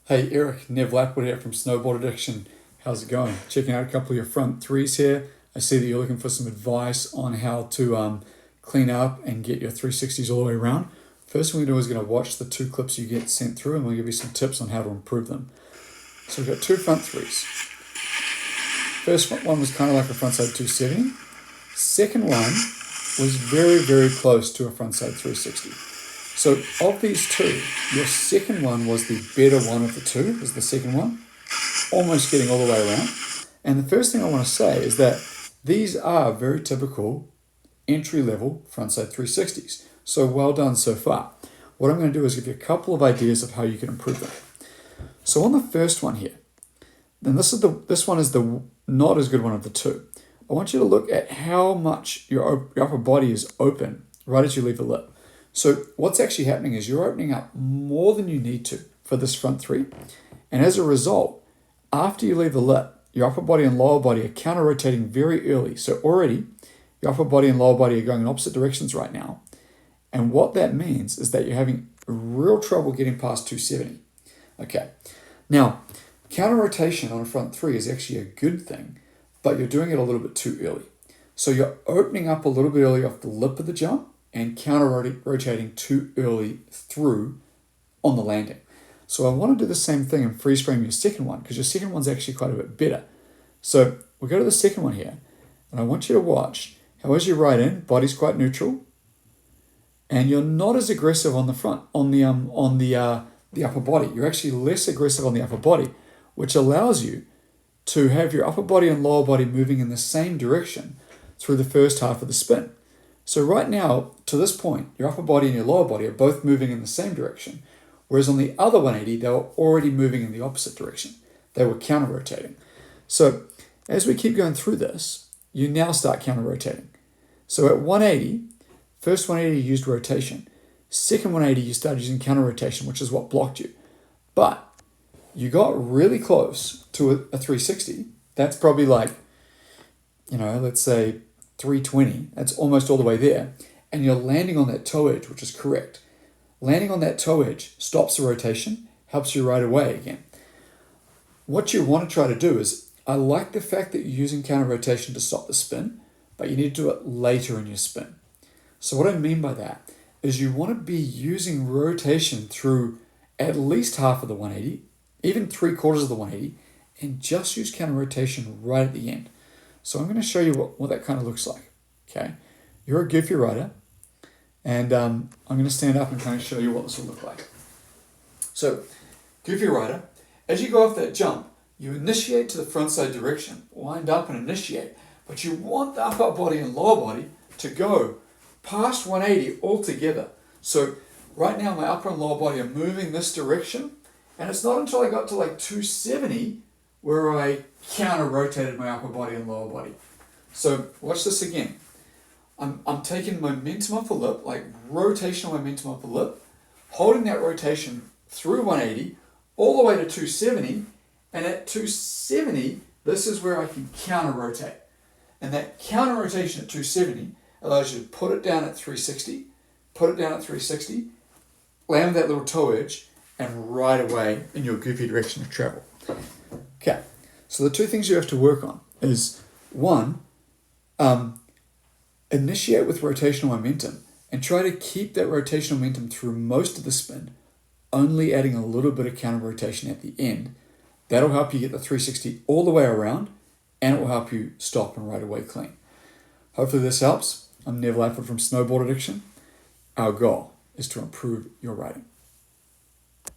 Hey Eric, Nev Lapwood here from Snowboard Addiction. How's it going? Checking out a couple of your front threes here. I see that you're looking for some advice on how to clean up and get your 360s all the way around. First thing we're going to do is going to watch the two clips you get sent through and we'll give you some tips on how to improve them. So we've got two front threes. First one was kind of like a frontside 270. Second one was very, very close to a frontside 360. So of these two, your second one was the better one of the two, is the second one, almost getting all the way around. And the first thing I want to say is that these are very typical entry-level frontside 360s. So well done so far. What I'm going to do is give you a couple of ideas of how you can improve them. So on the first one here, then this one is the not as good one of the two. I want you to look at how much your upper body is open right as you leave the lip. So what's actually happening is you're opening up more than you need to for this front three. And as a result, after you leave the lip, your upper body and lower body are counter-rotating very early. So already, your upper body and lower body are going in opposite directions right now. And what that means is that you're having real trouble getting past 270. Okay. Now, counter-rotation on a front three is actually a good thing, but you're doing it a little bit too early. So you're opening up a little bit early off the lip of the jump and counter-rotating too early through on the landing. So I want to do the same thing and freeze frame your second one because your second one's actually quite a bit better. So we'll go to the second one here, and I want you to watch how as you ride in, body's quite neutral, and you're not as aggressive on the front, on the upper body. You're actually less aggressive on the upper body, which allows you to have your upper body and lower body moving in the same direction through the first half of the spin. So right now, to this point, your upper body and your lower body are both moving in the same direction, whereas on the other 180, they were already moving in the opposite direction. They were counter-rotating. So as we keep going through this, you now start counter-rotating. So at 180, first 180 you used rotation. Second 180 you started using counter-rotation, which is what blocked you. But you got really close to a 360. That's probably like, let's say 320, that's almost all the way there, and you're landing on that toe edge, which is correct. Landing on that toe edge stops the rotation, helps you right away again. What you want to try to do is, I like the fact that you're using counter rotation to stop the spin, but you need to do it later in your spin. So what I mean by that is you want to be using rotation through at least half of the 180, even 3/4 of the 180, and just use counter rotation right at the end. So I'm going to show you what that kind of looks like, okay? You're a goofy rider, and I'm going to stand up and kind of show you what this will look like. So, goofy rider, as you go off that jump, you initiate to the front side direction, wind up and initiate, but you want the upper body and lower body to go past 180 altogether. So right now my upper and lower body are moving this direction, and it's not until I got to like 270 where I counter-rotated my upper body and lower body. So watch this again. I'm taking momentum off the lip, like rotational momentum off the lip, holding that rotation through 180, all the way to 270, and at 270, this is where I can counter-rotate. And that counter-rotation at 270 allows you to put it down at 360, land that little toe edge, and right away in your goofy direction of travel. Okay, so the two things you have to work on is, one, initiate with rotational momentum and try to keep that rotational momentum through most of the spin, only adding a little bit of counter rotation at the end. That'll help you get the 360 all the way around, and it will help you stop and ride away clean. Hopefully this helps. I'm Nev Lapwood from Snowboard Addiction. Our goal is to improve your riding.